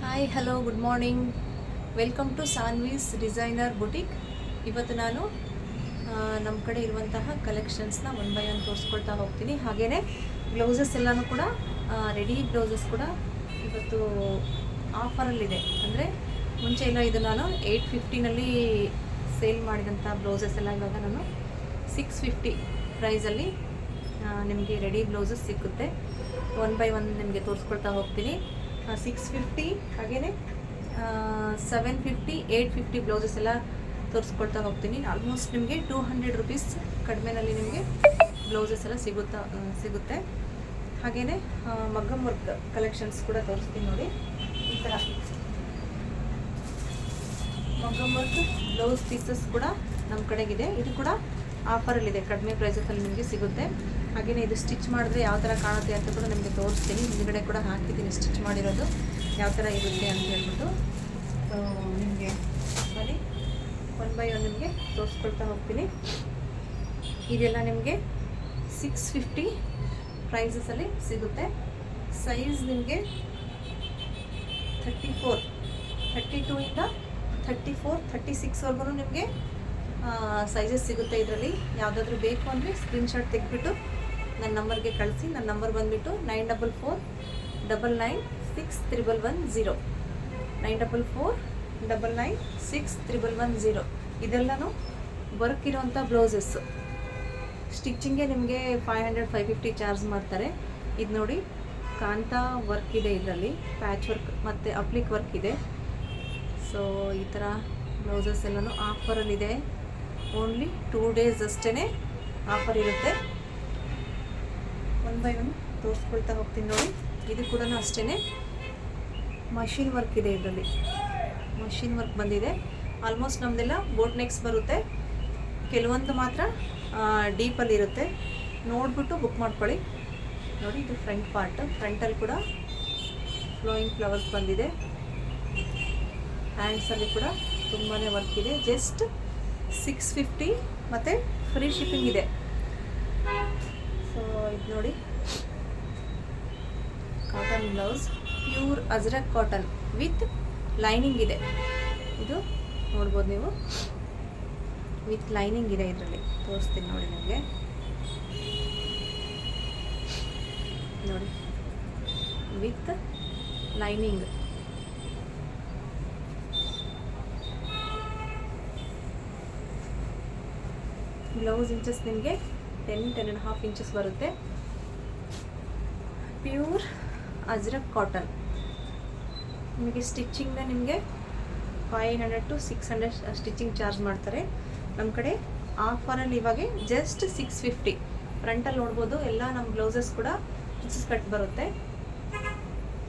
Hi hello good morning, welcome to Saanvi's designer boutique. ಇವತ್ತು ನಾನು ನಮ್ಮ ಕಡೆ ಇರುವಂತಹ ಕಲೆಕ್ಷನ್ಸ್ನ ಒನ್ ಬೈ ಒನ್ ತೋರಿಸ್ಕೊಳ್ತಾ ಹೋಗ್ತೀನಿ. ಹಾಗೆಯೇ ಬ್ಲೌಸಸ್ ಎಲ್ಲನೂ ಕೂಡ ರೆಡಿ ಬ್ಲೌಸಸ್ ಕೂಡ ಇವತ್ತು ಆಫರಲ್ಲಿದೆ. ಅಂದರೆ ಮುಂಚೆ ಎಲ್ಲ ಇದು ನಾನು 850ನಲ್ಲಿ ಸೇಲ್ ಮಾಡಿದಂಥ ಬ್ಲೌಸಸ್ ಎಲ್ಲ ಇವಾಗ ನಾನು 650 ಪ್ರೈಸಲ್ಲಿ ನಿಮಗೆ ರೆಡಿ ಬ್ಲೌಸಸ್ ಸಿಕ್ಕುತ್ತೆ. ಒನ್ ಬೈ ಒನ್ ನಿಮಗೆ ತೋರಿಸ್ಕೊಳ್ತಾ ಹೋಗ್ತೀನಿ. 650 ಹಾಗೆಯೇ 750 850 ಬ್ಲೌಸಸ್ ಎಲ್ಲ ತೋರಿಸ್ಕೊಳ್ತಾ ಹೋಗ್ತೀನಿ. ಆಲ್ಮೋಸ್ಟ್ ನಿಮಗೆ 200 ರುಪೀಸ್ ಕಡಿಮೆನಲ್ಲಿ ನಿಮಗೆ ಬ್ಲೌಸಸ್ ಎಲ್ಲ ಸಿಗುತ್ತೆ. ಹಾಗೆಯೇ ಮಗ್ಗಮ್ ವರ್ಕ್ ಕಲೆಕ್ಷನ್ಸ್ ಕೂಡ ತೋರಿಸ್ತೀನಿ ನೋಡಿ. ಈ ಥರ ಮಗ್ಗಮ್ ವರ್ಕ್ ಬ್ಲೌಸ್ ಪೀಸಸ್ ಕೂಡ ನಮ್ಮ ಕಡೆಗಿದೆ. ಇದು ಕೂಡ ಆಫರಲ್ಲಿದೆ, ಕಡಿಮೆ ಪ್ರೈಸಲ್ಲಿ ನಿಮಗೆ ಸಿಗುತ್ತೆ. ಹಾಗೆಯೇ ಇದು ಸ್ಟಿಚ್ ಮಾಡಿದ್ರೆ ಯಾವ ಥರ ಕಾಣುತ್ತೆ ಅಂತ ಕೂಡ ನಿಮಗೆ ತೋರಿಸ್ತೀನಿ. ಹಿಂದುಗಡೆ ಕೂಡ ಹಾಕಿದ್ದೀನಿ ಸ್ಟಿಚ್ ಮಾಡಿರೋದು ಯಾವ ಥರ ಇರುತ್ತೆ ಅಂತ ಹೇಳ್ಬಿಟ್ಟು. ಸೊ ನಿಮಗೆ ಬನ್ನಿ ಒನ್ ಬೈ ಒನ್ ನಿಮಗೆ ತೋರಿಸ್ಕೊಳ್ತಾ ಹೋಗ್ತೀನಿ. ಇದೆಲ್ಲ ನಿಮಗೆ 650 ಪ್ರೈಸಸಲ್ಲಿ ಸಿಗುತ್ತೆ. ಸೈಜ್ ನಿಮಗೆ 34 32 ಇಂದ 34 36ವರೆಗೂ ನಿಮಗೆ ಸೈಜಸ್ ಸಿಗುತ್ತೆ. ಇದರಲ್ಲಿ ಯಾವುದಾದ್ರೂ ಬೇಕು ಅಂದರೆ ಸ್ಕ್ರೀನ್ಶಾಟ್ ತೆಗೆದುಬಿಟ್ಟು ನನ್ನ ನಂಬರ್ಗೆ ಕಳಿಸಿ. ನನ್ನ ನಂಬರ್ ಬಂದುಬಿಟ್ಟು 9449961110 9449961110. ಇದೆಲ್ಲನೂ ವರ್ಕ್ ಇರೋವಂಥ ಬ್ಲೌಸಸ್ಸು. ಸ್ಟಿಚ್ಚಿಂಗ್ಗೆ ನಿಮಗೆ 500 550 ಚಾರ್ಜ್ ಮಾಡ್ತಾರೆ. ಇದು ನೋಡಿ ಕಾಂತಾ ವರ್ಕ್ ಇದೆ, ಇದರಲ್ಲಿ ಪ್ಯಾಚ್ ವರ್ಕ್ ಮತ್ತು ಅಪ್ಲಿಕ್ ವರ್ಕ್ ಇದೆ. ಸೊ ಈ ಥರ ಬ್ಲೌಸಸ್ ಎಲ್ಲನೂ ಆಫರಲ್ಲಿದೆ. ಓನ್ಲಿ 2 ಡೇಸ್ ಅಷ್ಟೇ ಆಫರ್ ಇರುತ್ತೆ. ಒನ್ ಬೈ ಒನ್ ತೋರಿಸ್ಕೊಳ್ತಾ ಹೋಗ್ತೀನಿ ನೋಡಿ. ಇದು ಕೂಡ ಅಷ್ಟೇ ಮಷಿನ್ ವರ್ಕ್ ಇದೆ. ಇದರಲ್ಲಿ ಮಷಿನ್ ವರ್ಕ್ ಬಂದಿದೆ. ಆಲ್ಮೋಸ್ಟ್ ನಮ್ಮದೆಲ್ಲ ಬೋಟ್ ನೆಕ್ಸ್ ಬರುತ್ತೆ, ಕೆಲವೊಂದು ಮಾತ್ರ ಡೀಪಲ್ಲಿ ಇರುತ್ತೆ. ನೋಡಿಬಿಟ್ಟು ಬುಕ್ ಮಾಡ್ಕೊಳ್ಳಿ. ನೋಡಿ ಇದು ಫ್ರಂಟ್ ಪಾರ್ಟ್, ಫ್ರಂಟಲ್ಲಿ ಕೂಡ ಫ್ಲೋಯಿಂಗ್ ಫ್ಲವರ್ಸ್ ಬಂದಿದೆ. ಹ್ಯಾಂಡ್ಸಲ್ಲಿ ಕೂಡ ತುಂಬಾ ವರ್ಕ್ ಇದೆ. ಜಸ್ಟ್ 650 ಮತ್ತು ಫ್ರೀ ಶಿಪ್ಪಿಂಗ್ ಇದೆ. ಸೊ ಇದು ನೋಡಿ cotton blouse, pure ajrak cotton with lining ಇದೆ. ಇದು ನೋಡ್ಬೋದು ನೀವು, ವಿತ್ ಲೈನಿಂಗ್ ಇದೆ. ಇದರಲ್ಲಿ ತೋರಿಸ್ತೀನಿ ನೋಡಿ ನಿಮಗೆ. ನೋಡಿ ವಿತ್ ಲೈನಿಂಗ್. ಬ್ಲೌಸ್ ಇಂಚಸ್ ನಿಮಗೆ 10-10.5 ಇಂಚಸ್ ಬರುತ್ತೆ. Pure ajrak cotton. ನಿಮಗೆ ಸ್ಟಿಚ್ಚಿಂಗ್ನ ನಿಮಗೆ 500 to 600 ಸ್ಟಿಚ್ಚಿಂಗ್ ಚಾರ್ಜ್ ಮಾಡ್ತಾರೆ. ನಮ್ಮ ಕಡೆ ಆಫರಲ್ಲಿ ಇವಾಗ ಜಸ್ಟ್ 650. ಫ್ರಂಟಲ್ಲಿ ನೋಡ್ಬೋದು ಎಲ್ಲ ನಮ್ಮ ಬ್ಲೌಸಸ್ ಕೂಡ ಇಂಚಸ್ ಕಟ್ ಬರುತ್ತೆ.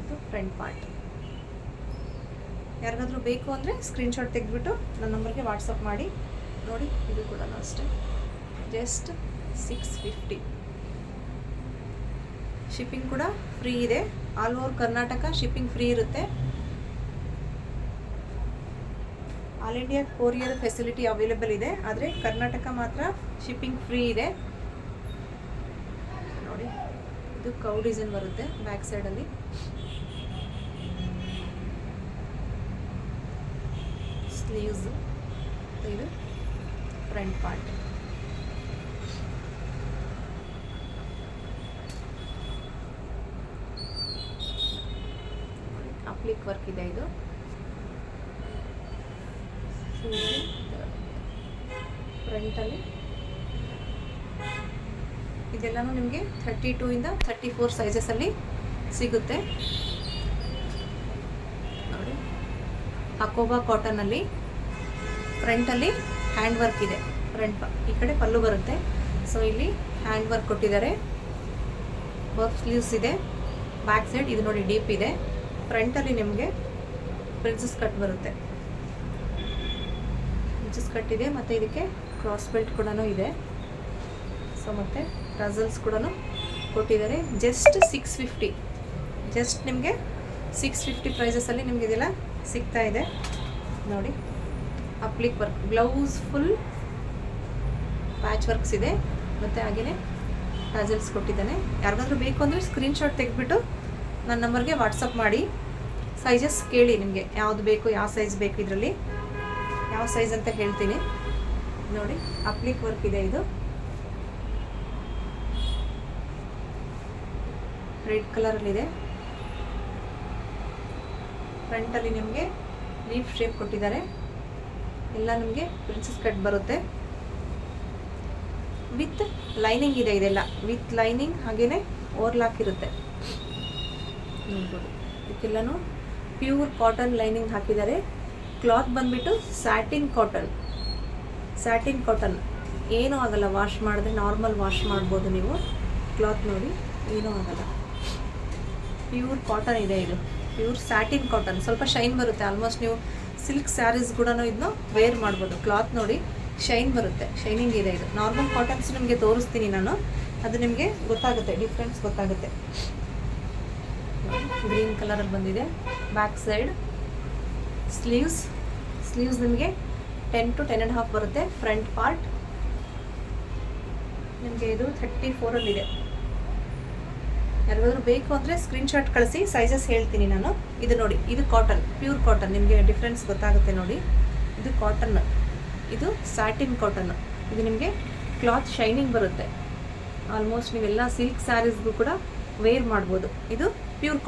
ಇದು ಫ್ರಂಟ್ ಪಾರ್ಟ್. ಯಾರಿಗಾದ್ರೂ ಬೇಕು ಅಂದರೆ ಸ್ಕ್ರೀನ್ಶಾಟ್ ತೆಗೆದುಬಿಟ್ಟು ನನ್ನ ನಂಬರ್ಗೆ ವಾಟ್ಸಪ್ ಮಾಡಿ. ನೋಡಿ ಇದು ಕೂಡ ಅಷ್ಟೇ ಜಸ್ಟ್ 650. ಶಿಪ್ಪಿಂಗ್ ಕೂಡ ಫ್ರೀ ಇದೆ. All over Karnataka shipping free ಇರುತ್ತೆ. All India courier facility available ಇದೆ, ಆದರೆ ಕರ್ನಾಟಕ ಮಾತ್ರ ಶಿಪ್ಪಿಂಗ್ ಫ್ರೀ ಇದೆ. ನೋಡಿ ಇದು ಕೌ ಡಿಸೈನ್ ಬರುತ್ತೆ ಬ್ಯಾಕ್ ಸೈಡಲ್ಲಿ. ಸ್ಲೀವ್ಸ್, ಇದು ಫ್ರಂಟ್ ಪಾರ್ಟ್. ಅಪ್ಲಿಕ್ ವರ್ಕ್ ಇದೆ. ಇದು ಫ್ರಂಟಲ್ಲಿ ಇದೆಲ್ಲನೂ ನಿಮಗೆ 32 ಇಂದ 34 ಸೈಜಸಲ್ಲಿ ಸಿಗುತ್ತೆ. ನೋಡಿ ಹಕೋಬಾ ಕಾಟನಲ್ಲಿ ಫ್ರಂಟಲ್ಲಿ ಹ್ಯಾಂಡ್ ವರ್ಕ್ ಇದೆ. ಈ ಕಡೆ ಪಲ್ಲು ಬರುತ್ತೆ. ಸೊ ಇಲ್ಲಿ ಹ್ಯಾಂಡ್ ವರ್ಕ್ ಕೊಟ್ಟಿದ್ದಾರೆ. ವರ್ಕ್ ಸ್ಲೀವ್ಸ್ ಇದೆ. ಬ್ಯಾಕ್ ಸೈಡ್ ಇದು ನೋಡಿ ಡೀಪ್ ಇದೆ. ಫ್ರಂಟಲ್ಲಿ ನಿಮಗೆ ಪ್ರಿನ್ಸಸ್ ಕಟ್ ಬರುತ್ತೆ. ಪ್ರಿನ್ಸಸ್ ಕಟ್ ಇದೆ ಮತ್ತು ಇದಕ್ಕೆ ಕ್ರಾಸ್ ಬೆಲ್ಟ್ ಕೂಡ ಇದೆ. ಸೊ ಮತ್ತು ಟಸಲ್ಸ್ ಕೂಡ ಕೊಟ್ಟಿದ್ದಾರೆ. ಜಸ್ಟ್ 650. ಜಸ್ಟ್ ನಿಮಗೆ 650 ಪ್ರೈಸಸಲ್ಲಿ ನಿಮಗೆ ಇದೆಲ್ಲ ಸಿಗ್ತಾ ಇದೆ. ನೋಡಿ applique work, blouse full patch works ಇದೆ ಮತ್ತು ಹಾಗೆಯೇ ಟಸಲ್ಸ್ ಕೊಟ್ಟಿದ್ದಾನೆ. ಯಾರಿಗಾದ್ರೂ ಬೇಕು ಅಂದರೆ ಸ್ಕ್ರೀನ್ಶಾಟ್ ತೆಗೆದುಬಿಟ್ಟು ನನ್ನ ನಂಬರ್ಗೆ ವಾಟ್ಸಪ್ ಮಾಡಿ. ಸೈಜಸ್ ಕೇಳಿ ನಿಮಗೆ ಯಾವುದು ಬೇಕು, ಯಾವ ಸೈಜ್ ಬೇಕು, ಇದರಲ್ಲಿ ಯಾವ ಸೈಜ್ ಅಂತ ಹೇಳ್ತೀನಿ ನೋಡಿ. ಅಪ್ಲಿಕ್ ವರ್ಕ್ ಇದೆ, ಇದು ರೆಡ್ ಕಲರಲ್ಲಿದೆ. ಫ್ರಂಟಲ್ಲಿ ನಿಮಗೆ ಲೀಫ್ ಶೇಪ್ ಕೊಟ್ಟಿದ್ದಾರೆ. ಎಲ್ಲ ನಿಮಗೆ ಪ್ರಿನ್ಸಸ್ ಕಟ್ ಬರುತ್ತೆ. ವಿತ್ ಲೈನಿಂಗ್ ಇದೆ, ಇದೆಲ್ಲ ವಿತ್ ಲೈನಿಂಗ್, ಹಾಗೆಯೇ ಓವರ್ಲಾಕ್ ಇರುತ್ತೆ ನೋಡ್ಬೋದು. ಇದಕ್ಕೆಲ್ಲನೂ ಪ್ಯೂರ್ ಕಾಟನ್ ಲೈನಿಂಗ್ ಹಾಕಿದ್ದಾರೆ. ಕ್ಲಾತ್ ಬಂದುಬಿಟ್ಟು ಸ್ಯಾಟಿನ್ ಕಾಟನ್, ಏನೂ ಆಗಲ್ಲ. ವಾಶ್ ಮಾಡಿದ್ರೆ ನಾರ್ಮಲ್ ವಾಶ್ ಮಾಡ್ಬೋದು ನೀವು. ಕ್ಲಾತ್ ನೋಡಿ, ಏನೂ ಆಗಲ್ಲ. ಪ್ಯೂರ್ ಕಾಟನ್ ಇದೆ, ಇದು ಪ್ಯೂರ್ ಸ್ಯಾಟಿನ್ ಕಾಟನ್. ಸ್ವಲ್ಪ ಶೈನ್ ಬರುತ್ತೆ. ಆಲ್ಮೋಸ್ಟ್ ನೀವು ಸಿಲ್ಕ್ ಸ್ಯಾರೀಸ್ ಕೂಡ ಇದನ್ನ ವೇರ್ ಮಾಡ್ಬೋದು. ಕ್ಲಾತ್ ನೋಡಿ ಶೈನ್ ಬರುತ್ತೆ, ಶೈನಿಂಗ್ ಇದೆ. ಇದು ನಾರ್ಮಲ್ ಕಾಟನ್ಸ್ ನಿಮಗೆ ತೋರಿಸ್ತೀನಿ ನಾನು, ಅದು ನಿಮಗೆ ಗೊತ್ತಾಗುತ್ತೆ, ಡಿಫ್ರೆನ್ಸ್ ಗೊತ್ತಾಗುತ್ತೆ. ಗ್ರೀನ್ ಕಲರಲ್ಲಿ ಬಂದಿದೆ. ಬ್ಯಾಕ್ ಸೈಡ್ ಸ್ಲೀವ್ಸ್ ನಿಮಗೆ 10 to 10.5 ಬರುತ್ತೆ. ಫ್ರಂಟ್ ಪಾರ್ಟ್ ನಿಮಗೆ ಇದು 34ಅಲ್ಲಿದೆ. ಯಾರಿಗಾದ್ರೂ ಬೇಕು ಅಂದರೆ ಸ್ಕ್ರೀನ್ಶಾಟ್ ಕಳಿಸಿ, ಸೈಜಸ್ ಹೇಳ್ತೀನಿ ನಾನು. ಇದು ನೋಡಿ, ಇದು ಕಾಟನ್, ಪ್ಯೂರ್ ಕಾಟನ್. ನಿಮಗೆ ಡಿಫ್ರೆನ್ಸ್ ಗೊತ್ತಾಗುತ್ತೆ ನೋಡಿ. ಇದು ಕಾಟನ್, ಇದು ಸ್ಯಾಟಿನ್ ಕಾಟನ್. ಇದು ನಿಮಗೆ ಕ್ಲಾತ್ ಶೈನಿಂಗ್ ಬರುತ್ತೆ. ಆಲ್ಮೋಸ್ಟ್ ನೀವೆಲ್ಲ ಸಿಲ್ಕ್ ಸ್ಯಾರೀಸ್ಗೂ ಕೂಡ ವೇರ್ ಮಾಡ್ಬೋದು. ಇದು ಪ್ಯೂರ್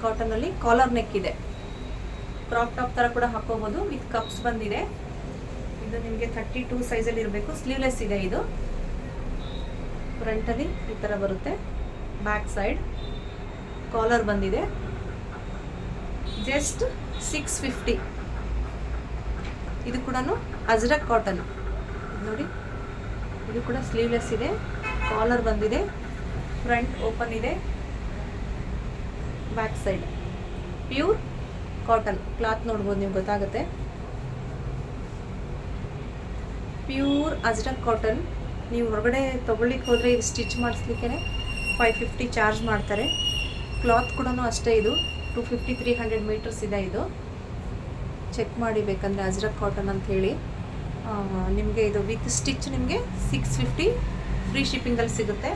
ಕಾಟನಲ್ಲಿ ಕಾಲರ್ ನೆಕ್ ಇದೆ. ಕ್ರಾಪ್ ಟಾಪ್ ಥರ ಕೂಡ ಹಾಕೋಬೋದು. ವಿತ್ ಕಪ್ಸ್ ಬಂದಿದೆ. ಇದು ನಿಮಗೆ 32 ಸೈಜಲ್ಲಿ ಇರಬೇಕು. ಸ್ಲೀವ್ಲೆಸ್ ಇದೆ. ಇದು ಫ್ರಂಟಲ್ಲಿ ಈ ಥರ ಬರುತ್ತೆ. ಬ್ಯಾಕ್ ಸೈಡ್ ಕಾಲರ್ ಬಂದಿದೆ. ಜಸ್ಟ್ 650. ಇದು ಕೂಡ ಅಜ್ರಕ್ ಕಾಟನ್ ನೋಡಿ. ಇದು ಕೂಡ ಸ್ಲೀವ್ಲೆಸ್ ಇದೆ. ಕಾಲರ್ ಬಂದಿದೆ. ಫ್ರಂಟ್ ಓಪನ್ ಇದೆ. Back side pure cotton. Cloth ನೋಡ್ಬೋದು ನೀವು, ಗೊತ್ತಾಗುತ್ತೆ. Pure ajrak cotton. ನೀವು ಹೊರಗಡೆ ತೊಗೊಳ್ಳಿಕ್ಕೆ ಹೋದರೆ ಇದು ಸ್ಟಿಚ್ ಮಾಡಿಸ್ಲಿಕ್ಕೆ 550 ಚಾರ್ಜ್ ಮಾಡ್ತಾರೆ. ಕ್ಲಾತ್ ಕೂಡ ಅಷ್ಟೇ. ಇದು 250-300 ಮೀಟರ್ಸ್ ಇದೆ. ಇದು ಚೆಕ್ ಮಾಡಿ ಬೇಕಂದರೆ ಅಜ್ರಕ್ ಕಾಟನ್ ಅಂತ ಹೇಳಿ. ನಿಮಗೆ ಇದು ವಿತ್ ಸ್ಟಿಚ್ ನಿಮಗೆ 650 ಫ್ರೀ ಶಿಪ್ಪಿಂಗಲ್ಲಿ ಸಿಗುತ್ತೆ.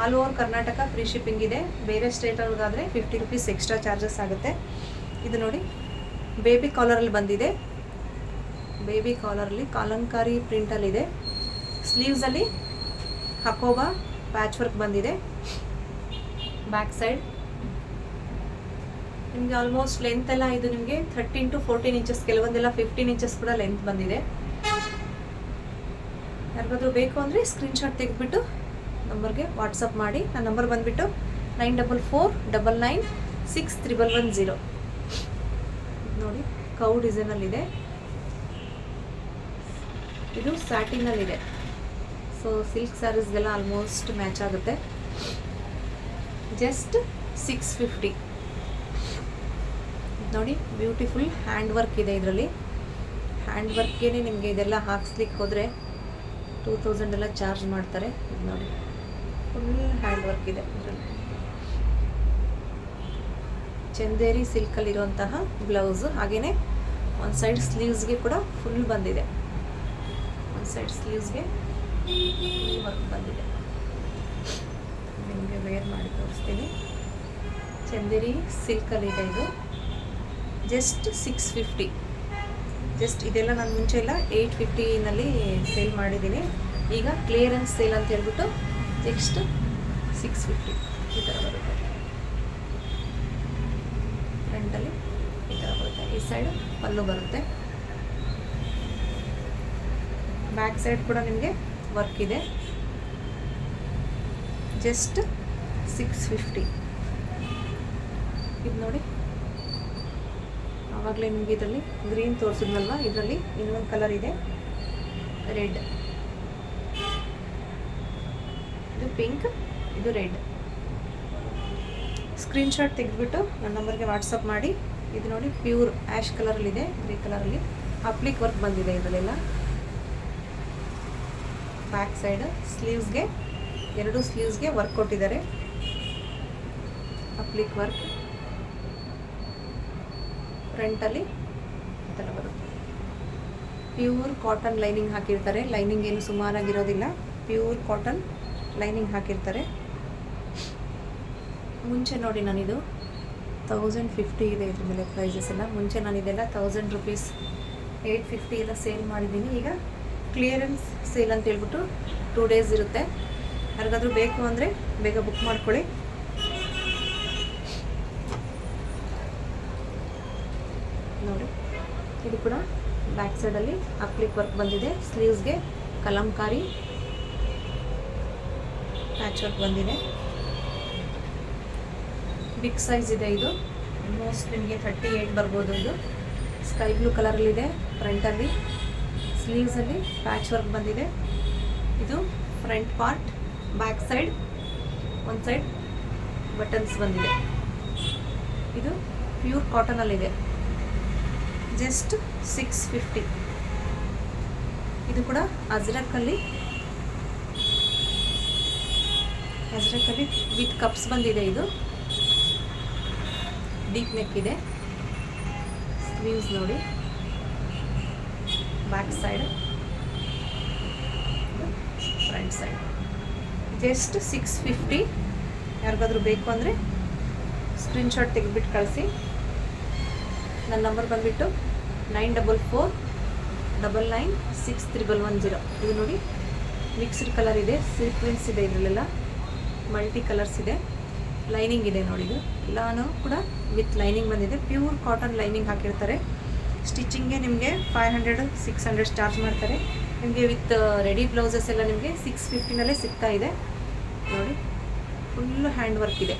All over Karnataka free shipping ಇದೆ. ಬೇರೆ ಸ್ಟೇಟಲ್ಲಿಗಾದರೆ 50 ರೂಪೀಸ್ ಎಕ್ಸ್ಟ್ರಾ ಚಾರ್ಜಸ್ ಆಗುತ್ತೆ. ಇದು ನೋಡಿ, ಬೇಬಿ ಕಾಲರಲ್ಲಿ ಬಂದಿದೆ. ಬೇಬಿ ಕಾಲರಲ್ಲಿ ಕಾಲಂಕಾರಿ ಪ್ರಿಂಟಲ್ಲಿದೆ. ಸ್ಲೀವ್ಸಲ್ಲಿ ಹಕೋಬಾ ಪ್ಯಾಚ್ ವರ್ಕ್ ಬಂದಿದೆ. ಬ್ಯಾಕ್ ಸೈಡ್ ನಿಮಗೆ ಆಲ್ಮೋಸ್ಟ್ ಲೆಂತ್ ಎಲ್ಲ ಇದು ನಿಮಗೆ 13 to 14 ಇಂಚಸ್, ಕೆಲವೊಂದೆಲ್ಲ 15 ಇಂಚಸ್ ಕೂಡ ಲೆಂತ್ ಬಂದಿದೆ. ಯಾರಿಗಾದ್ರೂ ಬೇಕು ಅಂದರೆ ಸ್ಕ್ರೀನ್ಶಾಟ್ ತೆಗೆದುಬಿಟ್ಟು ನಂಬರ್ಗೆ ವಾಟ್ಸಪ್ ಮಾಡಿ. ನನ್ನ ನಂಬರ್ ಬಂದುಬಿಟ್ಟು 9449961110. ನೋಡಿ, ಕೌ ಡಿಸೈನಲ್ಲಿದೆ. ಇದು ಸ್ಯಾಟಿನಲ್ಲಿದೆ. ಸೊ ಸಿಲ್ಕ್ ಸ್ಯಾರೀಸ್ಗೆಲ್ಲ ಆಲ್ಮೋಸ್ಟ್ ಮ್ಯಾಚ್ ಆಗುತ್ತೆ. ಜಸ್ಟ್ 650 ನೋಡಿ. ಬ್ಯೂಟಿಫುಲ್ ಹ್ಯಾಂಡ್ ವರ್ಕ್ ಇದೆ ಇದರಲ್ಲಿ. ಹ್ಯಾಂಡ್ ವರ್ಕ್ಗೆ ನಿಮಗೆ ಇದೆಲ್ಲ ಹಾಕ್ಸ್ಲಿಕ್ಕೆ ಹೋದರೆ 2000 ಎಲ್ಲ ಚಾರ್ಜ್ ಮಾಡ್ತಾರೆ. ಇದು ನೋಡಿ, ಫುಲ್ ಹ್ಯಾಂಡ್ ವರ್ಕ್ ಇದೆ ಇದರಲ್ಲಿ. ಚಂದೇರಿ ಸಿಲ್ಕಲ್ಲಿರುವಂತಹ ಬ್ಲೌಸು. ಹಾಗೆಯೇ ಒಂದು ಸೈಡ್ ಸ್ಲೀವ್ಸ್ಗೆ ಕೂಡ ಫುಲ್ ಬಂದಿದೆ. ಒಂದು ಸೈಡ್ ಸ್ಲೀವ್ಸ್ಗೆ ವರ್ಕ್ ಬಂದಿದೆ. ನಿಮಗೆ ವೇರ್ ಮಾಡಿ ತೋರಿಸ್ತೀನಿ. ಚಂದೇರಿ ಸಿಲ್ಕಲ್ಲಿದೆ ಇದು. ಜಸ್ಟ್ 650. ಜಸ್ಟ್ ಇದೆಲ್ಲ ನಾನು ಮುಂಚೆ ಎಲ್ಲ 850ನಲ್ಲಿ ಸೇಲ್ ಮಾಡಿದ್ದೀನಿ. ಈಗ ಕ್ಲಿಯರೆನ್ಸ್ ಸೇಲ್ ಅಂತ ಹೇಳ್ಬಿಟ್ಟು ನೆಕ್ಸ್ಟ್ 650 ಈ ಥರ ಬರುತ್ತೆ. ಫ್ರಂಟಲ್ಲಿ ಈ ಥರ ಬರುತ್ತೆ. ಈ ಸೈಡ್ ಪಲ್ಲು ಬರುತ್ತೆ. ಬ್ಯಾಕ್ ಸೈಡ್ ಕೂಡ ನಿಮಗೆ ವರ್ಕ್ ಇದೆ. ಜಸ್ಟ್ 650. ಇದು ನೋಡಿ, ಆವಾಗಲೇ ನಿಮಗೆ ಇದರಲ್ಲಿ ಗ್ರೀನ್ ತೋರಿಸಿದ್ನಲ್ವ, ಇದರಲ್ಲಿ ಇನ್ನೊಂದು ಕಲರ್ ಇದೆ, ರೆಡ್. ಇದು ಪಿಂಕ್, ಇದು ರೆಡ್. ಸ್ಕ್ರೀನ್ಶಾಟ್ ತೆಗೆದುಬಿಟ್ಟು ನನ್ನ ನಂಬರ್ಗೆ ವಾಟ್ಸಪ್ ಮಾಡಿ. ಇದು ನೋಡಿ, ಪ್ಯೂರ್ ಆ್ಯಶ್ ಕಲರಲ್ಲಿದೆ, ಗ್ರೇ ಕಲರಲ್ಲಿ. ಅಪ್ಲಿಕ್ ವರ್ಕ್ ಬಂದಿದೆ ಇದರಲ್ಲೆಲ್ಲ. ಬ್ಯಾಕ್ ಸೈಡ್ ಸ್ಲೀವ್ಸ್ಗೆ, 2 ಸ್ಲೀವ್ಸ್ಗೆ ವರ್ಕ್ ಕೊಟ್ಟಿದ್ದಾರೆ. ಅಪ್ಲಿಕ್ ವರ್ಕ್. ಫ್ರಂಟಲ್ಲಿ ಈ ಥರ ಬರುತ್ತೆ. ಪ್ಯೂರ್ ಕಾಟನ್ ಲೈನಿಂಗ್ ಹಾಕಿರ್ತಾರೆ. ಲೈನಿಂಗ್ ಏನು ಸುಮಾರಾಗಿರೋದಿಲ್ಲ, ಪ್ಯೂರ್ ಕಾಟನ್ ಲೈನಿಂಗ್ ಹಾಕಿರ್ತಾರೆ. ಮುಂಚೆ ನೋಡಿ ನಾನಿದು 1050 ಇದೆ ಇದ್ರ ಮೇಲೆ ಪ್ರೈಸಸ್ ಎಲ್ಲ. ಮುಂಚೆ ನಾನು ಇದೆಲ್ಲ 1000 ರುಪೀಸ್ 850 ಎಲ್ಲ ಸೇಲ್ ಮಾಡಿದ್ದೀನಿ. ಈಗ ಕ್ಲಿಯರೆನ್ಸ್ ಸೇಲ್ ಅಂತ ಹೇಳ್ಬಿಟ್ಟು 2 ಡೇಸ್ ಇರುತ್ತೆ. ಯಾರಿಗಾದ್ರೂ ಬೇಕು ಅಂದರೆ ಬೇಗ ಬುಕ್ ಮಾಡ್ಕೊಳ್ಳಿ. ನೋಡಿ, ಇದು ಕೂಡ ಬ್ಯಾಕ್ ಸೈಡಲ್ಲಿ ಅಪ್ಲಿಕ್ ವರ್ಕ್ ಬಂದಿದೆ. ಸ್ಲೀವ್ಸ್ಗೆ ಕಲಂಕಾರಿ ಪ್ಯಾಚ್ ವರ್ಕ್ ಬಂದಿದೆ. ಬಿಗ್ ಸೈಜ್ ಇದೆ ಇದು. ಆಲ್ಮೋಸ್ಟ್ ನಿಮಗೆ 38 ಬರ್ಬೋದು. ಇದು ಸ್ಕೈ ಬ್ಲೂ ಕಲರಲ್ಲಿದೆ. ಫ್ರಂಟಲ್ಲಿ ಸ್ಲೀವ್ಸಲ್ಲಿ ಪ್ಯಾಚ್ ವರ್ಕ್ ಬಂದಿದೆ. ಇದು ಫ್ರಂಟ್ ಪಾರ್ಟ್. ಬ್ಯಾಕ್ ಸೈಡ್ ಒಂದು ಸೈಡ್ ಬಟನ್ಸ್ ಬಂದಿದೆ. ಇದು ಪ್ಯೂರ್ ಕಾಟನಲ್ಲಿದೆ. ಜಸ್ಟ್ 650. ಇದು ಕೂಡ ಅಜ್ರಕಲ್ಲಿ ವಿತ್ ಕಪ್ಸ್ ಬಂದಿದೆ. ಇದು ಡೀಪ್ ನೆಕ್ ಇದೆ. ಸ್ಲೀವ್ಸ್ ನೋಡಿ, back side, front side. Just 650. ಯಾರಿಗಾದ್ರೂ ಬೇಕು ಅಂದರೆ ಸ್ಕ್ರೀನ್ಶಾಟ್ ತೆಗೆದುಬಿಟ್ಟು ಕಳಿಸಿ. ನನ್ನ ನಂಬರ್ ಬಂದುಬಿಟ್ಟು 9449961110. ಇದು ನೋಡಿ, ಮಿಕ್ಸ್ಡ್ ಕಲರ್ ಇದೆ, ಸೀಕ್ವೆನ್ಸ್ ಇದೆ, ಇದರಲ್ಲೆಲ್ಲ ಮಲ್ಟಿ ಕಲರ್ಸ್ ಇದೆ. ಲೈನಿಂಗ್ ಇದೆ ನೋಡಿ. ಇದು ಎಲ್ಲಾನು ಕೂಡ ವಿತ್ ಲೈನಿಂಗ್ ಬಂದಿದೆ. ಪ್ಯೂರ್ ಕಾಟನ್ ಲೈನಿಂಗ್ ಹಾಕಿರ್ತಾರೆ. ಸ್ಟಿಚಿಂಗ್ಗೆ ನಿಮಗೆ 500-600 ಚಾರ್ಜ್ ಮಾಡ್ತಾರೆ. ನಿಮಗೆ ವಿತ್ ರೆಡಿ ಬ್ಲೌಸಸ್ ಎಲ್ಲ ನಿಮಗೆ 650ನಲ್ಲೇ ಸಿಗ್ತಾ ಇದೆ. ನೋಡಿ, ಫುಲ್ಲು ಹ್ಯಾಂಡ್ ವರ್ಕ್ ಇದೆ.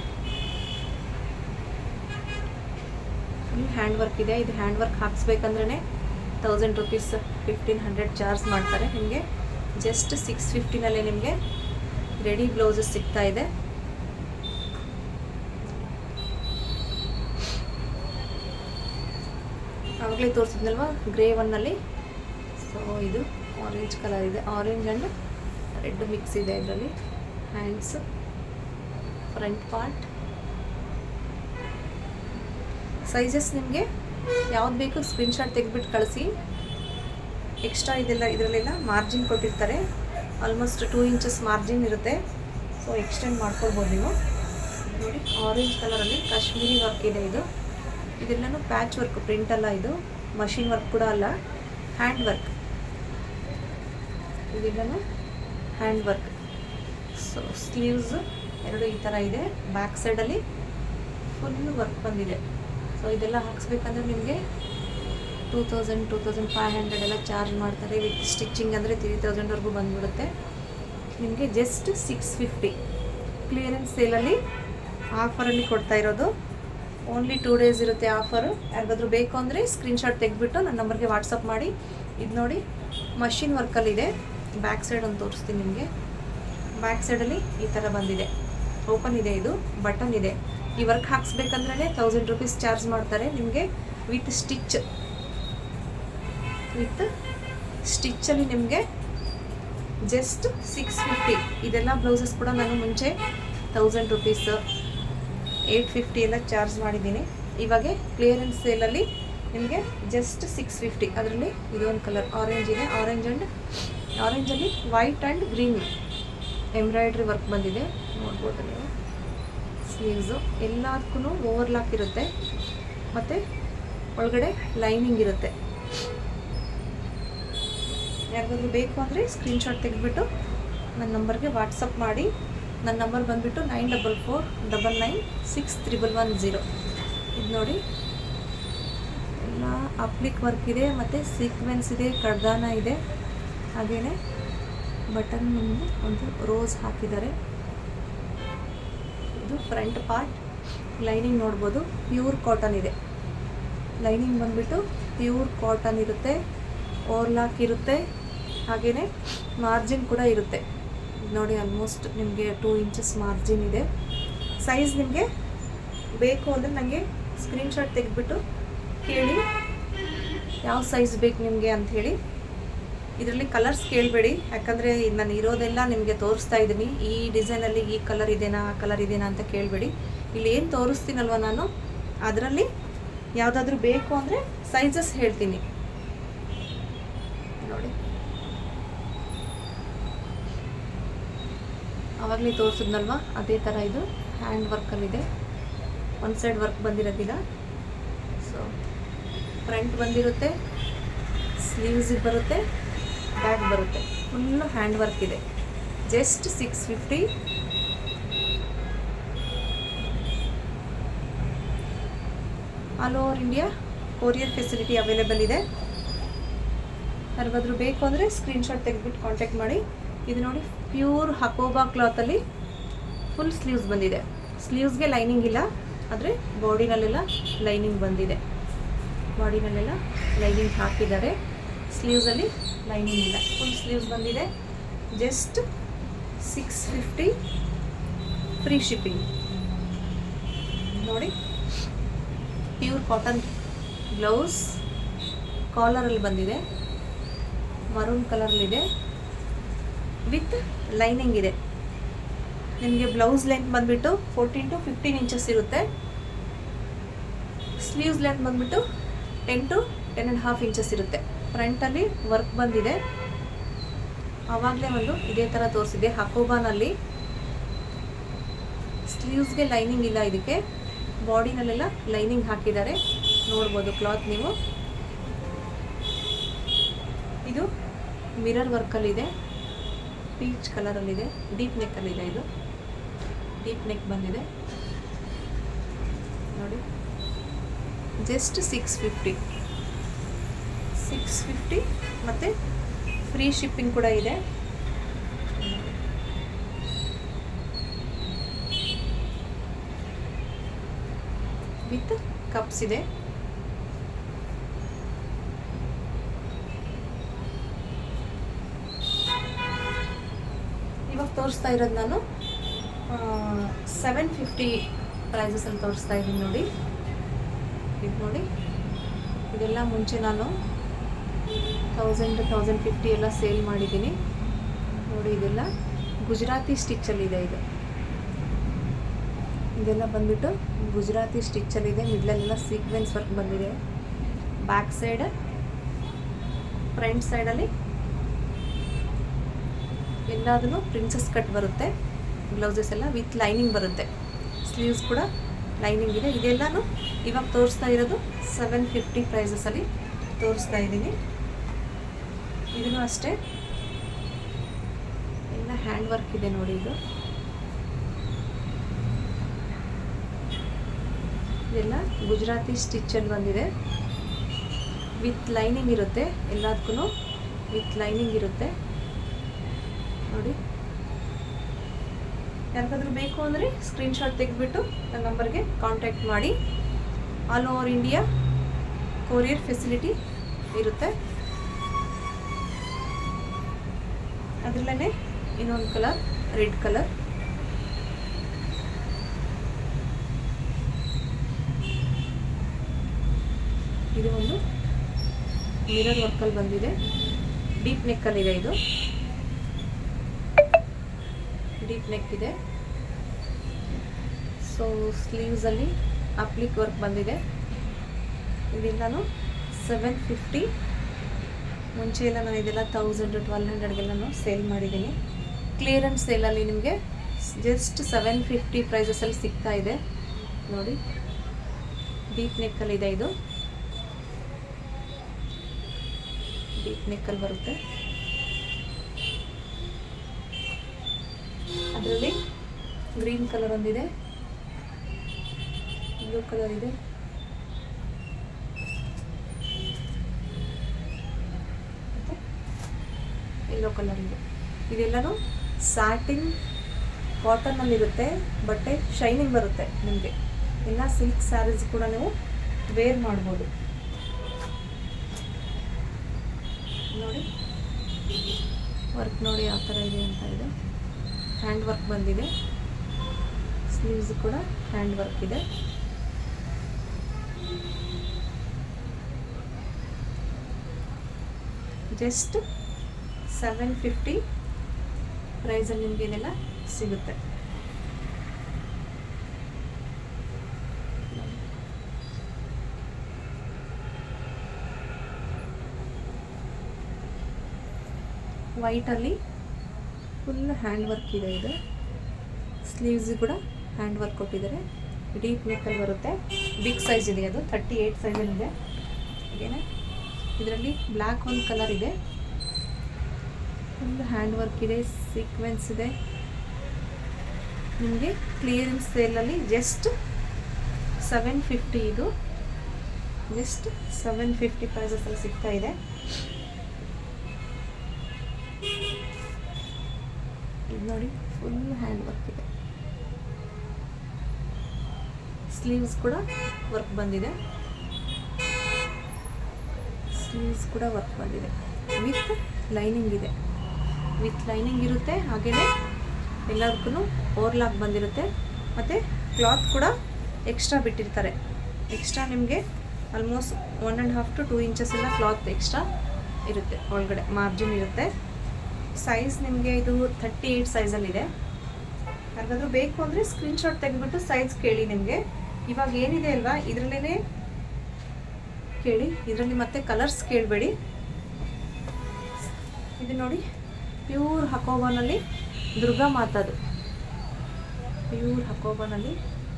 ಇದು ಹ್ಯಾಂಡ್ ವರ್ಕ್ ಹಾಕ್ಸ್ಬೇಕಂದ್ರೆ 1000 ರುಪೀಸ್ 1500 ಚಾರ್ಜ್ ಮಾಡ್ತಾರೆ. ನಿಮಗೆ ಜಸ್ಟ್ 650ನಲ್ಲೇ ನಿಮಗೆ ರೆಡಿ ಬ್ಲೌಸಸ್ ಸಿಗ್ತಾ ಇದೆ. ಆವಾಗಲೇ ತೋರಿಸಿದ್ನಲ್ವ ಗ್ರೇ ಒನ್ನಲ್ಲಿ. ಸೊ ಇದು ಆರೆಂಜ್ ಕಲರ್ ಇದೆ. ಆರೆಂಜ್ ಆ್ಯಂಡ್ ರೆಡ್ ಮಿಕ್ಸ್ ಇದೆ ಇದರಲ್ಲಿ. Hands, front part. ಸೈಜಸ್ ನಿಮಗೆ ಯಾವ್ದು ಬೇಕು ಸ್ಕ್ರೀನ್ಶಾಟ್ ತೆಗೆದುಬಿಟ್ಟು ಕಳಿಸಿ. ಎಕ್ಸ್ಟ್ರಾ ಇದರಲ್ಲೆಲ್ಲ ಮಾರ್ಜಿನ್ ಕೊಟ್ಟಿರ್ತಾರೆ. ಆಲ್ಮೋಸ್ಟ್ 2 ಇಂಚಸ್ ಮಾರ್ಜಿನ್ ಇರುತ್ತೆ. ಸೊ ಎಕ್ಸ್ಟೆಂಡ್ ಮಾಡ್ಕೊಳ್ಬೋದು ನೀವು. ನೋಡಿ, ಆರೆಂಜ್ ಕಲರಲ್ಲಿ ಕಾಶ್ಮೀರಿ ವರ್ಕ್ ಇದೆ. ಇದೆಲ್ಲನೂ ಪ್ಯಾಚ್ ವರ್ಕ್, ಪ್ರಿಂಟ್ ಅಲ್ಲ, ಇದು ಮಷಿನ್ ವರ್ಕ್ ಕೂಡ ಅಲ್ಲ, ಹ್ಯಾಂಡ್ ವರ್ಕ್. ಇದೆಲ್ಲನೂ ಹ್ಯಾಂಡ್ ವರ್ಕ್. ಸೊ ಸ್ಲೀವ್ಸ್ ಎರಡು ಈ ಥರ ಇದೆ. ಬ್ಯಾಕ್ ಸೈಡಲ್ಲಿ ಫುಲ್ಲು ವರ್ಕ್ ಬಂದಿದೆ. ಸೊ ಇದೆಲ್ಲ ಹಾಕ್ಸ್ಬೇಕಂದ್ರೆ ನಿಮಗೆ 2000-2500 ಎಲ್ಲ ಚಾರ್ಜ್ ಮಾಡ್ತಾರೆ. ವಿತ್ ಸ್ಟಿಚಿಂಗ್ ಅಂದರೆ 3000ವರೆಗೂ ಬಂದುಬಿಡುತ್ತೆ. ನಿಮಗೆ ಜಸ್ಟ್ 650 ಕ್ಲಿಯರೆನ್ಸ್ ಸೇಲಲ್ಲಿ ಆಫರಲ್ಲಿ ಕೊಡ್ತಾ ಇರೋದು. ಓನ್ಲಿ 2 ಡೇಸ್ ಇರುತ್ತೆ ಆಫರು. ಯಾರಿಗಾದ್ರೂ ಬೇಕು ಅಂದರೆ ಸ್ಕ್ರೀನ್ಶಾಟ್ ತೆಗೆದುಬಿಟ್ಟು ನನ್ನ ನಂಬರ್ಗೆ ವಾಟ್ಸಪ್ ಮಾಡಿ. ಇದು ನೋಡಿ, ಮಷಿನ್ ವರ್ಕಲ್ಲಿದೆ. ಬ್ಯಾಕ್ ಸೈಡ್ ಒಂದು ತೋರಿಸ್ತೀನಿ ನಿಮಗೆ. ಬ್ಯಾಕ್ ಸೈಡಲ್ಲಿ ಈ ಥರ ಬಂದಿದೆ. ಓಪನ್ ಇದೆ, ಇದು ಬಟನ್ ಇದೆ. ಈ ವರ್ಕ್ ಹಾಕ್ಸ್ಬೇಕಂದ್ರೆ 1000 ರುಪೀಸ್ ಚಾರ್ಜ್ ಮಾಡ್ತಾರೆ. ನಿಮಗೆ ವಿತ್ ಸ್ಟಿಚ್ಚಲ್ಲಿ ನಿಮಗೆ ಜಸ್ಟ್ 650. ಇದೆಲ್ಲ ಬ್ಲೌಸಸ್ ಕೂಡ ನಾನು ಮುಂಚೆ 1000 ರುಪೀಸ್ 850 ಎಲ್ಲ ಚಾರ್ಜ್ ಮಾಡಿದ್ದೀನಿ. ಇವಾಗ ಕ್ಲಿಯರೆನ್ಸ್ ಸೇಲಲ್ಲಿ ನಿಮಗೆ ಜಸ್ಟ್ 650. ಅದರಲ್ಲಿ ಇದೊಂದು ಕಲರ್ ಆರೆಂಜ್ ಇದೆ. ಆರೆಂಜಲ್ಲಿ white and green embroidery work ಬಂದಿದೆ, ನೋಡ್ಬೋದು ನೀವು. ಸ್ಲೀವ್ಸು ಎಲ್ಲದಕ್ಕೂ ಓವರ್ಲಾಕ್ ಇರುತ್ತೆ ಮತ್ತು ಒಳಗಡೆ ಲೈನಿಂಗ್ ಇರುತ್ತೆ. ಯಾರಿಗಾದ್ರೂ ಬೇಕು ಅಂದರೆ ಸ್ಕ್ರೀನ್ಶಾಟ್ ತೆಗೆದುಬಿಟ್ಟು ನನ್ನ ನಂಬರ್ಗೆ ವಾಟ್ಸಪ್ ಮಾಡಿ. ನನ್ನ ನಂಬರ್ ಬಂದುಬಿಟ್ಟು 9449961110. ಇದು ನೋಡಿ, ಎಲ್ಲ ಅಪ್ಲಿಕ್ ವರ್ಕ್ ಇದೆ ಮತ್ತು ಸೀಕ್ವೆನ್ಸ್ ಇದೆ, ಕಡ್ದಾನ ಇದೆ. ಹಾಗೆಯೇ ಬಟನ್ ಮುಂದೆ ಒಂದು ರೋಸ್ ಹಾಕಿದ್ದಾರೆ. ಇದು ಫ್ರಂಟ್ ಪಾರ್ಟ್. ಲೈನಿಂಗ್ ನೋಡ್ಬೋದು, ಪ್ಯೂರ್ ಕಾಟನ್ ಇದೆ. ಲೈನಿಂಗ್ ಬಂದುಬಿಟ್ಟು ಪ್ಯೂರ್ ಕಾಟನ್ ಇರುತ್ತೆ, ಓವರ್ಲಾಕ್ ಇರುತ್ತೆ, ಹಾಗೆಯೇ ಮಾರ್ಜಿನ್ ಕೂಡ ಇರುತ್ತೆ. ನೋಡಿ, ಆಲ್ಮೋಸ್ಟ್ ನಿಮಗೆ 2 ಇಂಚಸ್ ಮಾರ್ಜಿನ್ ಇದೆ. ಸೈಜ್ ನಿಮಗೆ ಬೇಕು ಅಂದರೆ ನನಗೆ ಸ್ಕ್ರೀನ್ಶಾಟ್ ತೆಗೆದುಬಿಟ್ಟು ಕೇಳಿ ಯಾವ ಸೈಜ್ ಬೇಕು ನಿಮಗೆ ಅಂಥೇಳಿ. ಇದರಲ್ಲಿ ಕಲರ್ಸ್ ಕೇಳಬೇಡಿ, ಯಾಕಂದರೆ ನಾನು ಇರೋದೆಲ್ಲ ನಿಮಗೆ ತೋರಿಸ್ತಾ ಇದ್ದೀನಿ. ಈ ಡಿಸೈನಲ್ಲಿ ಈ ಕಲರ್ ಇದೆನಾ, ಆ ಕಲರ್ ಇದೆನಾ ಅಂತ ಕೇಳಬೇಡಿ. ಇಲ್ಲಿ ಏನು ತೋರಿಸ್ತೀನಲ್ವ ನಾನು, ಅದರಲ್ಲಿ ಯಾವುದಾದ್ರೂ ಬೇಕು ಅಂದರೆ ಸೈಜಸ್ ಹೇಳ್ತೀನಿ. ನೋಡಿ, ಆವಾಗಲೇ ತೋರಿಸಿದ್ನಲ್ವ ಅದೇ ಥರ ಇದು ಹ್ಯಾಂಡ್ ವರ್ಕಲ್ಲಿದೆ. ಒಂದು ಸೈಡ್ ವರ್ಕ್ ಬಂದಿರೋದಿಲ್ಲ. ಸೊ ಫ್ರಂಟ್ ಬಂದಿರುತ್ತೆ, ಸ್ಲೀವ್ಸಿಗೆ ಬರುತ್ತೆ, ಬ್ಯಾಕ್ ಬರುತ್ತೆ, ಫುಲ್ಲು ಹ್ಯಾಂಡ್ ವರ್ಕ್ ಇದೆ. Just 650. All over India courier facility available ಇದೆ. ಯಾರಿಗಾದ್ರೂ ಬೇಕು ಅಂದರೆ ಸ್ಕ್ರೀನ್ಶಾಟ್ ತೆಗೆದುಬಿಟ್ಟು ಕಾಂಟ್ಯಾಕ್ಟ್ ಮಾಡಿ. ಇದು ನೋಡಿ, ಪ್ಯೂರ್ ಹಕೋಬಾ ಕ್ಲಾತಲ್ಲಿ ಫುಲ್ ಸ್ಲೀವ್ಸ್ ಬಂದಿದೆ. ಸ್ಲೀವ್ಸ್ಗೆ ಲೈನಿಂಗ್ ಇಲ್ಲ, ಆದರೆ ಬಾಡಿನಲ್ಲೆಲ್ಲ ಲೈನಿಂಗ್ ಬಂದಿದೆ. ಬಾಡಿನಲ್ಲೆಲ್ಲ ಲೈನಿಂಗ್ ಹಾಕಿದ್ದಾರೆ, ಸ್ಲೀವ್ಸಲ್ಲಿ ಲೈನಿಂಗ್ ಇಲ್ಲ. ಫುಲ್ ಸ್ಲೀವ್ಸ್ ಬಂದಿದೆ. Just 650 free shipping. ನೋಡಿ, ಪ್ಯೂರ್ ಕಾಟನ್ ಬ್ಲೌಸ್ ಕಾಲರಲ್ಲಿ ಬಂದಿದೆ, ಮರೂನ್ ಕಲರಲ್ಲಿದೆ, ವಿತ್ ಲೈನಿಂಗ್ ಇದೆ. ನಿಮಗೆ ಬ್ಲೌಸ್ ಲೆಂತ್ ಬಂದುಬಿಟ್ಟು 14 to 15 ಇಂಚಸ್ ಇರುತ್ತೆ. ಸ್ಲೀವ್ಸ್ ಲೆಂತ್ ಬಂದುಬಿಟ್ಟು 10 to 10.5 ಇಂಚಸ್ ಇರುತ್ತೆ. ಫ್ರಂಟಲ್ಲಿ ವರ್ಕ್ ಬಂದಿದೆ. ಆವಾಗಲೇ ಒಂದು ಇದೇ ಥರ ತೋರಿಸಿದೆ ಹಕೋಬಾನಲ್ಲಿ. ಸ್ಲೀವ್ಸ್ಗೆ ಲೈನಿಂಗ್ ಇಲ್ಲ, ಇದಕ್ಕೆ ಬಾಡಿನಲ್ಲೆಲ್ಲ ಲೈನಿಂಗ್ ಹಾಕಿದ್ದಾರೆ, ನೋಡ್ಬೋದು ಕ್ಲಾತ್ ನೀವು. ಇದು ಮಿರರ್ ವರ್ಕಲ್ಲಿದೆ, ಪೀಚ್ ಕಲರಲ್ಲಿದೆ, ಡೀಪ್ ನೆಕ್ಕಲ್ಲಿದೆ. ಇದು ಡೀಪ್ ನೆಕ್ ಬಂದಿದೆ ನೋಡಿ. ಜಸ್ಟ್ 650 ಮತ್ತು ಫ್ರೀ ಶಿಪ್ಪಿಂಗ್ ಕೂಡ ಇದೆ. ವಿತ್ ಕಪ್ಸ್ ಇದೆ. ಇವಾಗ ತೋರಿಸ್ತಾ ಇರೋದು ನಾನು 750 ಪ್ರೈಸಸಲ್ಲಿ ತೋರಿಸ್ತಾ ಇದ್ದೀನಿ ನೋಡಿ. ಇದು ನೋಡಿ, ಇದೆಲ್ಲ ಮುಂಚೆ ನಾನು 1000 1050 ಎಲ್ಲ ಸೇಲ್ ಮಾಡಿದ್ದೀನಿ ನೋಡಿ. ಇದೆಲ್ಲ ಗುಜರಾತಿ ಸ್ಟಿಚ್ಚಲ್ಲಿದೆ. ಇದೆಲ್ಲ ಬಂದ್ಬಿಟ್ಟು ಗುಜರಾತಿ ಸ್ಟಿಚ್ಚಲ್ಲಿದೆ. ಮಿಡ್ಲಲ್ಲೆಲ್ಲ ಸೀಕ್ವೆನ್ಸ್ ವರ್ಕ್ ಬಂದಿದೆ. ಬ್ಯಾಕ್ ಸೈಡ್, ಫ್ರಂಟ್ ಸೈಡಲ್ಲಿ ಎಲ್ಲದೂ ಪ್ರಿನ್ಸಸ್ ಕಟ್ ಬರುತ್ತೆ. ಬ್ಲೌಸಸ್ ಎಲ್ಲ ವಿತ್ ಲೈನಿಂಗ್ ಬರುತ್ತೆ. ಸ್ಲೀವ್ಸ್ ಕೂಡ ಲೈನಿಂಗ್ ಇದೆ. ಇದೆಲ್ಲನೂ ಇವಾಗ ತೋರಿಸ್ತಾ ಇರೋದು 750 ಪ್ರೈಸಸಲ್ಲಿ ತೋರಿಸ್ತಾ ಇದ್ದೀನಿ. ಇದೂ ಅಷ್ಟೇ, ಎಲ್ಲ ಹ್ಯಾಂಡ್ ವರ್ಕ್ ಇದೆ ನೋಡಿ. ಇದೆಲ್ಲ ಗುಜರಾತಿ ಸ್ಟಿಚ್ಚಲ್ಲಿ ಬಂದಿದೆ. ವಿತ್ ಲೈನಿಂಗ್ ಇರುತ್ತೆ, ಎಲ್ಲದಕ್ಕೂ ವಿತ್ ಲೈನಿಂಗ್ ಇರುತ್ತೆ ನೋಡಿ. ಯಾರಿಗಾದ್ರೂ ಬೇಕು ಅಂದರೆ ಸ್ಕ್ರೀನ್ಶಾಟ್ ತೆಗೆದುಬಿಟ್ಟು ನನ್ನ ನಂಬರ್ಗೆ ಕಾಂಟ್ಯಾಕ್ಟ್ ಮಾಡಿ. All over India courier facility ಇರುತ್ತೆ. ಅದರಲ್ಲೇ ಇನ್ನೊಂದು ಕಲರ್, ರೆಡ್ ಕಲರ್. ಇದು ಒಂದು ಮಿರರ್ ವರ್ಕಲ್ಲಿ ಬಂದಿದೆ, ಡೀಪ್ ನೆಕ್ಕಲ್ಲಿದೆ. ಇದು ಡೀಪ್ ನೆಕ್ ಇದೆ. ಸೊ ಸ್ಲೀವ್ಸಲ್ಲಿ ಅಪ್ಲಿಕ್ ವರ್ಕ್ ಬಂದಿದೆ. ಇದೆಲ್ಲನೂ 750. ಮುಂಚೆ ಎಲ್ಲ ನಾನು ಇದೆಲ್ಲ 1000 1200ಗೆಲ್ಲನೂ ಸೇಲ್ ಮಾಡಿದ್ದೀನಿ. ಕ್ಲಿಯರೆನ್ಸ್ ಸೇಲಲ್ಲಿ ನಿಮಗೆ ಜಸ್ಟ್ 750 ಪ್ರೈಸಸಲ್ಲಿ ಸಿಗ್ತಾ ಇದೆ ನೋಡಿ. ಡೀಪ್ ನೆಕ್ಕಲ್ಲಿದೆ. ಇದು ಡೀಪ್ ನೆಕ್ಕಲ್ಲಿ ಬರುತ್ತೆ. ಅದರಲ್ಲಿ ಗ್ರೀನ್ ಕಲರ್ ಒಂದಿದೆ, ಬ್ಲೂ ಕಲರ್ ಇದೆ, ಮತ್ತು ಯೆಲ್ಲೋ ಕಲರ್ ಇದೆ. ಇದೆಲ್ಲನೂ ಸ್ಯಾಟಿನ್ ಕಾಟನ್ನಲ್ಲಿರುತ್ತೆ. ಬಟ್ಟೆ ಶೈನಿಂಗ್ ಬರುತ್ತೆ ನಿಮಗೆ. ಎಲ್ಲ ಸಿಲ್ಕ್ ಸ್ಯಾರೀಸ್ ಕೂಡ ನೀವು ವೇರ್ ಮಾಡ್ಬೋದು ನೋಡಿ. ವರ್ಕ್ ನೋಡಿ ಯಾವ ಥರ ಇದೆ ಅಂತ. ಇದು ಹ್ಯಾಂಡ್ ವರ್ಕ್ ಬಂದಿದೆ. ಸ್ಲೀವ್ಸ್ ಕೂಡ ಹ್ಯಾಂಡ್ ವರ್ಕ್ ಇದೆ. ಜಸ್ಟ್ 750 ಪ್ರೈಸಲ್ಲಿ ನಿಮಗೆ ಇದೆಲ್ಲ ಸಿಗುತ್ತೆ. ವೈಟಲ್ಲಿ ಫುಲ್ ಹ್ಯಾಂಡ್ ವರ್ಕ್ ಇದೆ. ಇದು ಸ್ಲೀವ್ಸ್ ಕೂಡ ಹ್ಯಾಂಡ್ ವರ್ಕ್ ಕೊಟ್ಟಿದ್ದಾರೆ. ಡೀಪ್ ನೆಕ್ಕಲ್ಲಿ ಬರುತ್ತೆ. ಬಿಗ್ ಸೈಜ್ ಇದೆ, ಅದು 38 ಸೈಜಲ್ಲಿದೆ. ಹಾಗೇನೆ ಇದರಲ್ಲಿ ಬ್ಲ್ಯಾಕ್ ಒಂದು ಕಲರ್ ಇದೆ. ಫುಲ್ ಹ್ಯಾಂಡ್ ವರ್ಕ್ ಇದೆ, ಸೀಕ್ವೆನ್ಸ್ ಇದೆ. ನಿಮಗೆ ಕ್ಲಿಯರೆನ್ಸ್ ಸೇಲಲ್ಲಿ ಜಸ್ಟ್ 750, ಇದು ಜಸ್ಟ್ 750 ಪ್ರೈಸಸಲ್ಲಿ ಸಿಗ್ತಾ ಇದೆ. ಇದು ನೋಡಿ, ಫುಲ್ ಹ್ಯಾಂಡ್ ವರ್ಕ್ ಇದೆ. ಸ್ಲೀವ್ಸ್ ಕೂಡ ವರ್ಕ್ ಬಂದಿದೆ. ಸ್ಲೀವ್ಸ್ ಕೂಡ ವರ್ಕ್ ಬಂದಿದೆ. ವಿತ್ ಲೈನಿಂಗ್ ಇದೆ, ವಿತ್ ಲೈನಿಂಗ್ ಇರುತ್ತೆ. ಹಾಗೆಯೇ ಎಲ್ಲದಕ್ಕೂ ಓರ್ಲಾಕ್ ಬಂದಿರುತ್ತೆ. ಮತ್ತು ಕ್ಲಾತ್ ಕೂಡ ಎಕ್ಸ್ಟ್ರಾ ಬಿಟ್ಟಿರ್ತಾರೆ. ಎಕ್ಸ್ಟ್ರಾ ನಿಮಗೆ ಆಲ್ಮೋಸ್ಟ್ 1.5 to 2 ಇಂಚಸ್ ಎಲ್ಲ ಕ್ಲಾತ್ ಎಕ್ಸ್ಟ್ರಾ ಇರುತ್ತೆ. ಒಳಗಡೆ ಮಾರ್ಜಿನ್ ಇರುತ್ತೆ. ಸೈಜ್ ನಿಮಗೆ ಇದು 38 ಸೈಜಲ್ಲಿದೆ. ಯಾರಿಗಾದ್ರೂ ಬೇಕು ಅಂದರೆ ಸ್ಕ್ರೀನ್ಶಾಟ್ ತೆಗೆದುಬಿಟ್ಟು ಸೈಜ್ ಕೇಳಿ. ನಿಮಗೆ ಇವಾಗ ಏನಿದೆ ಅಲ್ವಾ, ಇದರಲ್ಲೇ ಕೇಳಿ. ಇದರಲ್ಲಿ ಮತ್ತೆ ಕಲರ್ಸ್ ಕೇಳಬೇಡಿ. ಇದು ನೋಡಿ, ಪ್ಯೂರ್ ಹಕೋಬಾನಲ್ಲಿ ದುರ್ಗಾ ಮಾತಾದು, ಪ್ಯೂರ್ ಹಕೋಬಾನಲ್ಲಿ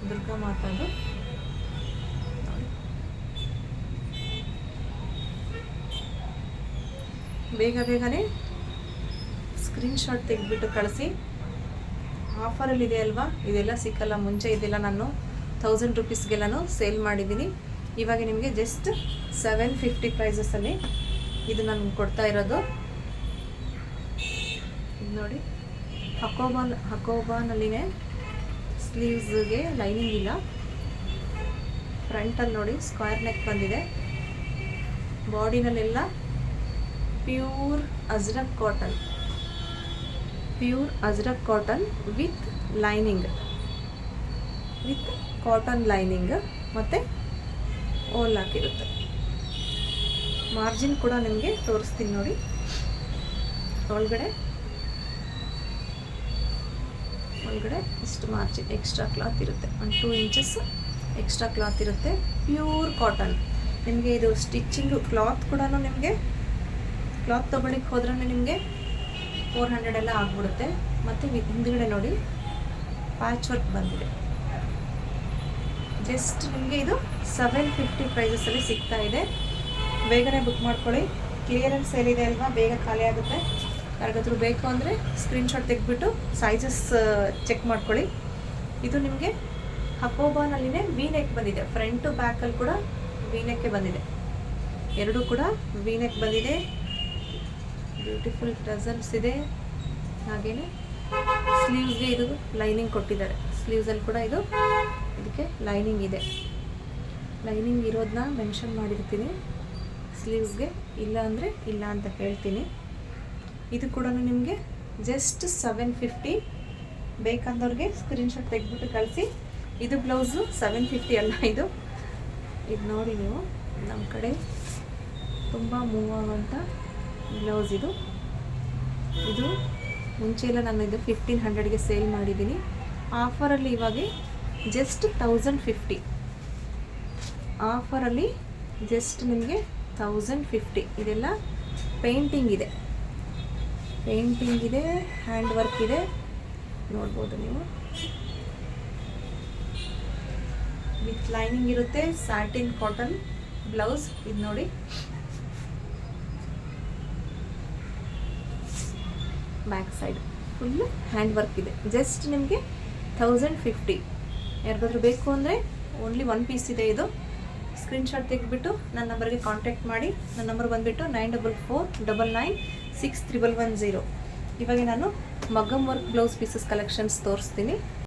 ದುರ್ಗಾ ಮಾತಾದು. ಬೇಗ ಬೇಗನೆ ಸ್ಕ್ರೀನ್ಶಾಟ್ ತೆಗೆದುಬಿಟ್ಟು ಕಳಿಸಿ. ಆಫರಲ್ಲಿದೆ ಅಲ್ವಾ, ಇದೆಲ್ಲ ಸಿಕ್ಕಲ್ಲ. ಮುಂಚೆ ಇದೆಲ್ಲ ನಾನು 1000 ರೂಪೀಸ್ಗೆಲ್ಲನೂ ಸೇಲ್ ಮಾಡಿದ್ದೀನಿ. ಇವಾಗ ನಿಮಗೆ ಜಸ್ಟ್ 750 ಪ್ರೈಸಸಲ್ಲಿ ಇದು ನಾನು ಕೊಡ್ತಾ ಇರೋದು. ಇದು ನೋಡಿ, ಹಕೋಬಾನಲ್ಲಿನೇ ಸ್ಲೀವ್ಸ್ಗೆ ಲೈನಿಂಗ್ ಇಲ್ಲ. ಫ್ರಂಟಲ್ಲಿ ನೋಡಿ ಸ್ಕ್ವೇರ್ ನೆಕ್ ಬಂದಿದೆ. ಬಾಡಿನಲ್ಲೆಲ್ಲ pure ajrak cotton, pure ajrak cotton with lining, with cotton lining ಮತ್ತು ಓಲ್ ಹಾಕಿರುತ್ತೆ. ಮಾರ್ಜಿನ್ ಕೂಡ ನಿಮಗೆ ತೋರಿಸ್ತೀನಿ ನೋಡಿ. ಒಳಗಡೆ ಇಷ್ಟು ಮಾರ್ಜಿನ್ ಎಕ್ಸ್ಟ್ರಾ ಕ್ಲಾತ್ ಇರುತ್ತೆ. 1 2 ಇಂಚಸ್ ಎಕ್ಸ್ಟ್ರಾ ಕ್ಲಾತ್ ಇರುತ್ತೆ. Pure cotton. ನಿಮಗೆ ಇದು ಸ್ಟಿಚ್ಚಿಂಗು ಕ್ಲಾತ್ ಕೂಡ ನಿಮಗೆ ಕ್ಲಾತ್ ತೊಗೊಳ್ಳಿಕ್ಕೆ ಹೋದ್ರೆ ನಿಮಗೆ 400 ಎಲ್ಲ ಆಗ್ಬಿಡುತ್ತೆ. ಮತ್ತು ಹಿಂದುಗಡೆ ನೋಡಿ ಪ್ಯಾಚ್ ವರ್ಕ್ ಬಂದಿದೆ. ಜಸ್ಟ್ ನಿಮಗೆ ಇದು 750 ಪ್ರೈಸಸಲ್ಲಿ ಸಿಗ್ತಾ ಇದೆ. ಬೇಗನೆ ಬುಕ್ ಮಾಡ್ಕೊಳ್ಳಿ. ಕ್ಲಿಯರೆನ್ಸ್ ಸೇಲಿದೆ ಅಲ್ವಾ, ಬೇಗ ಖಾಲಿ ಆಗುತ್ತೆ. ಯಾರಿಗಾದ್ರೂ ಬೇಕು ಅಂದರೆ ಸ್ಕ್ರೀನ್ಶಾಟ್ ತೆಗೆದುಬಿಟ್ಟು ಸೈಜಸ್ ಚೆಕ್ ಮಾಡ್ಕೊಳ್ಳಿ. ಇದು ನಿಮಗೆ ಹಕೋಬಾನಲ್ಲಿನೇ ವಿ ನೆಕ್ ಬಂದಿದೆ. ಫ್ರಂಟು ಬ್ಯಾಕಲ್ಲಿ ಕೂಡ ವಿ ನೆಕ್ಕೆ ಬಂದಿದೆ. ಎರಡೂ ಕೂಡ ವಿ ನೆಕ್ ಬಂದಿದೆ. ಬ್ಯೂಟಿಫುಲ್ ಟಸಲ್ಸ್ ಇದೆ. ಹಾಗೆಯೇ ಸ್ಲೀವ್ಸ್ಗೆ ಇದು ಲೈನಿಂಗ್ ಕೊಟ್ಟಿದ್ದಾರೆ. ಸ್ಲೀವ್ಸಲ್ಲಿ ಕೂಡ ಇದಕ್ಕೆ ಲೈನಿಂಗ್ ಇದೆ. ಲೈನಿಂಗ್ ಇರೋದನ್ನ ಮೆನ್ಷನ್ ಮಾಡಿರ್ತೀನಿ ಸ್ಲೀವ್ಸ್ಗೆ. ಇಲ್ಲ ಅಂದರೆ ಇಲ್ಲ ಅಂತ ಹೇಳ್ತೀನಿ. ಇದು ಕೂಡ ನಿಮಗೆ ಜಸ್ಟ್ 750. ಬೇಕಂದವ್ರಿಗೆ ಸ್ಕ್ರೀನ್ಶಾಟ್ ತೆಗೆದ್ಬಿಟ್ಟು ಕಳಿಸಿ. ಇದು ಬ್ಲೌಸು 750 ಅಲ್ಲ, ಇದು ನೋಡಿ ನೀವು, ನಮ್ಮ ಕಡೆ ತುಂಬ ಮೂವ್ ಆಗುವಂಥ ಬ್ಲೌಸ್ ಇದು. ಮುಂಚೆ ಎಲ್ಲ ನಾನು ಇದು 1500ಗೆ ಸೇಲ್ ಮಾಡಿದ್ದೀನಿ. ಆಫರಲ್ಲಿ ಇವಾಗ ಜಸ್ಟ್ 1050. ಆಫರಲ್ಲಿ ಜಸ್ಟ್ ನಿಮಗೆ 1050. ಇದೆಲ್ಲ ಪೇಂಟಿಂಗ್ ಇದೆ, ಹ್ಯಾಂಡ್ ವರ್ಕ್ ಇದೆ. ನೋಡ್ಬೋದು ನೀವು, ವಿತ್ ಲೈನಿಂಗ್ ಇರುತ್ತೆ. Satin cotton blouse. ಇದು ನೋಡಿ, back side full hand work ಇದೆ. ಜಸ್ಟ್ ನಿಮಗೆ 1050. ಯಾರಿಗಾದ್ರೂ ಬೇಕು ಅಂದರೆ ಓನ್ಲಿ 1 ಪೀಸ್ ಇದೆ. ಇದು ಸ್ಕ್ರೀನ್ಶಾಟ್ ತೆಗೆದುಬಿಟ್ಟು ನನ್ನ ನಂಬರ್ಗೆ ಕಾಂಟ್ಯಾಕ್ಟ್ ಮಾಡಿ. ನನ್ನ ನಂಬರ್ ಬಂದುಬಿಟ್ಟು 9449961110. ಇವಾಗ ನಾನು ಮಗ್ಗಮ್ ವರ್ಕ್ ಬ್ಲೌಸ್ ಪೀಸಸ್ ಕಲೆಕ್ಷನ್ಸ್ ತೋರಿಸ್ತೀನಿ.